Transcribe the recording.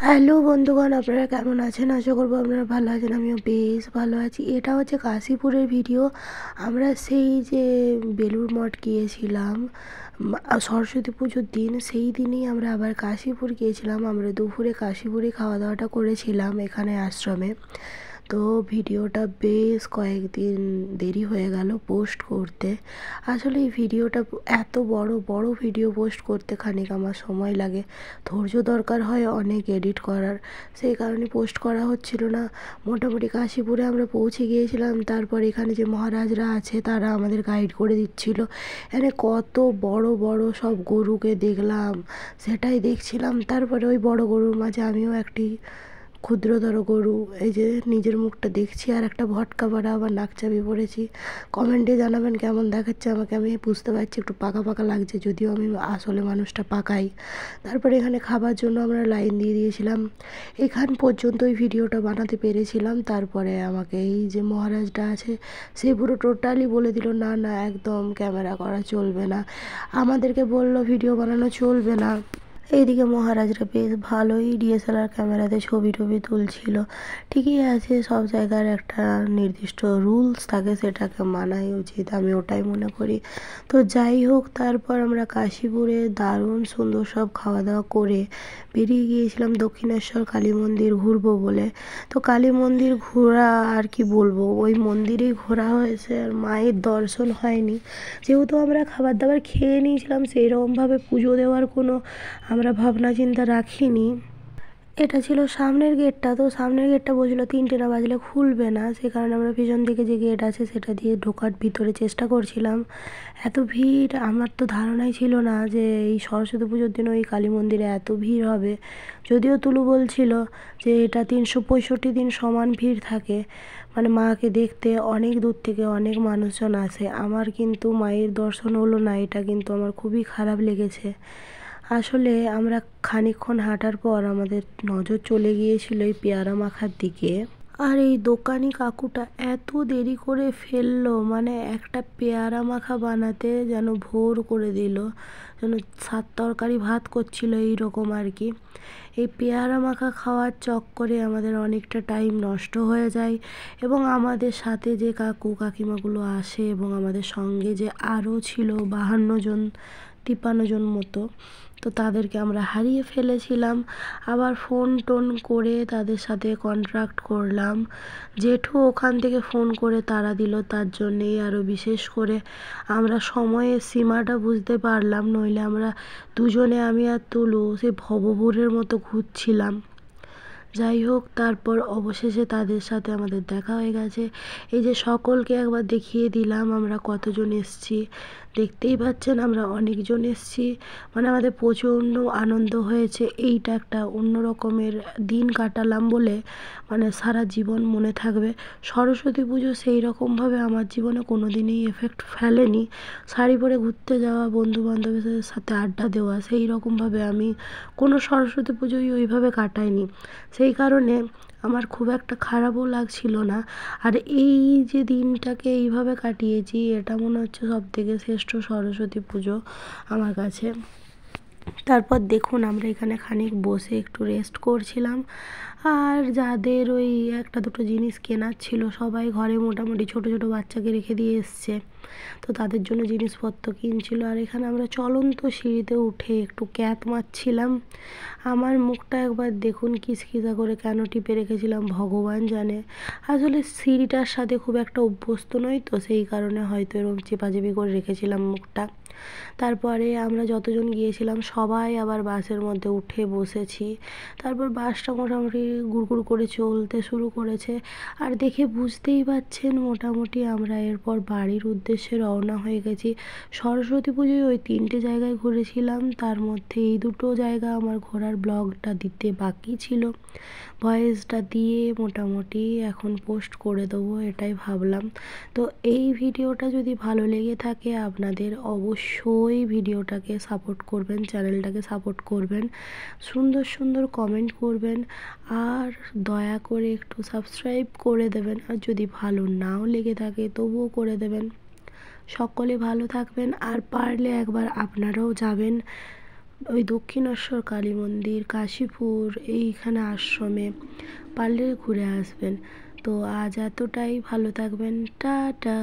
Hello বন্ধুগণ, আপনারা কেমন আছেন? আশা করবো আপনারা ভালো আছেন। আমিও বেশ ভালো আছি। এটা হচ্ছে কাশীপুরের ভিডিও। আমরা সেই যে বেলুড় মঠ গিয়েছিলাম সরস্বতী পুজোর দিন, সেই দিনই আমরা আবার কাশীপুর গিয়েছিলাম। আমরা দুপুরে কাশীপুরে খাওয়া দাওয়াটা করেছিলাম এখানে আশ্রমে। তো ভিডিওটা বেশ কয়েকদিন দেরি হয়ে গেল পোস্ট করতে। আসলে এই ভিডিওটা এত বড় বড় ভিডিও পোস্ট করতে খানিক আমার সময় লাগে, ধৈর্য দরকার হয় অনেক এডিট করার, সেই কারণে পোস্ট করা হচ্ছিল না। মোটামুটি কাশীপুরে আমরা পৌঁছে গিয়েছিলাম। তারপর এখানে যে মহারাজরা আছে তারা আমাদের গাইড করে দিচ্ছিল। এখানে কত বড় বড় সব গরুকে দেখলাম, সেটাই দেখছিলাম। তারপরে ওই বড় গরুর মাঝে আমিও একটি ক্ষুদ্রতর গরু, এই যে নিজের মুখটা দেখছি, আর একটা ভটকা পাড়া আবার নাক চাবি পড়েছি। কমেন্টে জানাবেন কেমন দেখাচ্ছে আমাকে। আমি বুঝতে পারছি একটু পাকা পাকা লাগছে, যদিও আমি আসলে মানুষটা পাকাই। তারপরে এখানে খাবার জন্য আমরা লাইন দিয়ে দিয়েছিলাম। এখান পর্যন্ত ওই ভিডিওটা বানাতে পেরেছিলাম। তারপরে আমাকে এই যে মহারাজটা আছে সে পুরো টোটালি বলে দিল না না, একদম ক্যামেরা করা চলবে না। আমাদেরকে বলল ভিডিও বানানো চলবে না। এইদিকে মহারাজরা বেশ ভালোই ডিএসএলআর ক্যামেরাতে ছবি টবি তুলছিল। ঠিকই আছে, সব জায়গার একটা নির্দিষ্ট রুলস থাকে, সেটাকে মানাই উচিত, আমি ওটাই মনে করি। তো যাই হোক, তারপর আমরা কাশীপুরে দারুণ সুন্দর সব খাওয়া দাওয়া করে বেরিয়ে গিয়েছিলাম দক্ষিণেশ্বর কালী মন্দির ঘুরবো বলে। তো কালী মন্দির ঘোরা আর কি বলবো, ওই মন্দিরেই ঘোরা হয়েছে, আর মায়ের দর্শন হয়নি। যেহেতু আমরা খাবার দাবার খেয়ে নিয়েছিলাম, সেই রকমভাবে পুজো দেওয়ার কোনো আমরা ভাবনা চিন্তা রাখিনি। এটা ছিল সামনের গেটটা, তো সামনের গেটটা বলছিল 3টে না বাজলে খুলবে না, সে কারণে আমরা পিছন দিকে যে গেট আছে সেটা দিয়ে ঢোকার ভিতরে চেষ্টা করছিলাম। এত ভিড়, আমার তো ধারণাই ছিল না যে এই সরস্বতী পুজোর দিন ওই কালী মন্দিরে এত ভিড় হবে। যদিও তুলু বলছিল যে এটা 365 দিন সমান ভিড় থাকে, মানে মাকে দেখতে অনেক দূর থেকে অনেক মানুষজন আসে। আমার কিন্তু মায়ের দর্শন হলো না, এটা কিন্তু আমার খুবই খারাপ লেগেছে। আসলে আমরা খানিকক্ষণ হাঁটার পর আমাদের নজর চলে গিয়েছিল এই পেয়ারা মাখার দিকে। আর এই দোকানি কাকুটা এত দেরি করে ফেললো, মানে একটা পেয়ারা মাখা বানাতে যেন ভোর করে দিল, যেন 7 তরকারি ভাত করছিল এইরকম আর কি। এই পেয়ারা মাখা খাওয়ার চক্করে আমাদের অনেকটা টাইম নষ্ট হয়ে যায়, এবং আমাদের সাথে যে কাকু কাকিমাগুলো আসে এবং আমাদের সঙ্গে যে আরও ছিল 52 জন 53 জন মতো, তো তাদেরকে আমরা হারিয়ে ফেলেছিলাম। আবার ফোন টোন করে তাদের সাথে কন্ট্রাক্ট করলাম। জেঠু ওখান থেকে ফোন করে তাড়া দিল, তার জন্যেই আরও বিশেষ করে আমরা সময়ের সীমাটা বুঝতে পারলাম, নইলে আমরা দুজনে, আমি আর তুলু, সেই ভবঘুরের মতো ঘুরছিলাম। যাই হোক, তারপর অবশেষে তাদের সাথে আমাদের দেখা হয়ে গেছে। এই যে সকলকে একবার দেখিয়ে দিলাম আমরা কতজন এসছি, দেখতেই পাচ্ছেন আমরা অনেকজন এসছি। মানে আমাদের প্রচণ্ড আনন্দ হয়েছে, এইটা একটা অন্য রকমের দিন কাটালাম বলে মানে সারা জীবন মনে থাকবে। সরস্বতী পুজো সেই রকমভাবে আমার জীবনে কোনো দিনই এফেক্ট ফেলেনি। শাড়ি পরে ঘুরতে যাওয়া, বন্ধু বান্ধবের সাথে আড্ডা দেওয়া, সেই রকমভাবে আমি কোনো সরস্বতী পুজোই ওইভাবে কাটাইনি। সেই কারণে আমার খুব একটা খারাপও লাগছিল না। আর এই যে দিনটাকে এইভাবে কাটিয়েছি, এটা মনে হচ্ছে সবথেকে শ্রেষ্ঠ সরস্বতী পুজো আমার কাছে। তারপর দেখুন আমরা এখানে খানিক বসে একটু রেস্ট করছিলাম। আর যাদের ওই একটা দুটো জিনিস কেনার ছিল, সবাই ঘরে মোটামুটি ছোট ছোট বাচ্চাকে রেখে দিয়ে এসছে, তো তাদের জন্য জিনিসপত্র কিনছিল। আর এখানে আমরা চলন্ত সিঁড়িতে উঠে একটু ক্যাত মারছিলাম। আমার মুখটা একবার দেখুন, কিসকিসা করে কেন টিপে রেখেছিলাম ভগবান জানে। আসলে সিঁড়িটার সাথে খুব একটা অভ্যস্ত নই, তো সেই কারণে হয়তো এরকম চেপাচেপি করে রেখেছিলাম মুখটা। তারপরে আমরা যতজন গিয়েছিলাম সবাই আবার বাসের মধ্যে উঠে বসেছি। তারপর বাসটা মোটামুটি গুড়গুড় করে চলতে শুরু করেছে। আর দেখে বুঝতেই পারছেন মোটামুটি আমরা এরপর বাড়ির উদ্দেশ্যে রওনা হয়ে গেছি। সরস্বতী পুজোয় ওই 3টে জায়গায় ঘুরেছিলাম, তার মধ্যে এই 2টো জায়গা আমার ঘোরার ব্লগটা দিতে বাকি ছিল। ভয়েসটা দিয়ে মোটামুটি এখন পোস্ট করে দেবো, এটাই ভাবলাম। তো এই ভিডিওটা যদি ভালো লেগে থাকে আপনাদের, অবশ্যই ভিডিওটাকে সাপোর্ট করবেন, চ্যানেলটাকে সাপোর্ট করবেন, সুন্দর সুন্দর কমেন্ট করবেন, আর দয়া করে একটু সাবস্ক্রাইব করে দেবেন। আর যদি ভালো নাও লেগে থাকে তবুও করে দেবেন। সকলে ভালো থাকবেন, আর পারলে একবার আপনারাও যাবেন ওই দক্ষিণেশ্বর কালী মন্দির, কাশীপুর, এইখানে আশ্রমে পারলে ঘুরে আসবেন। তো আজ এতটাই, ভালো থাকবেন, টাটা।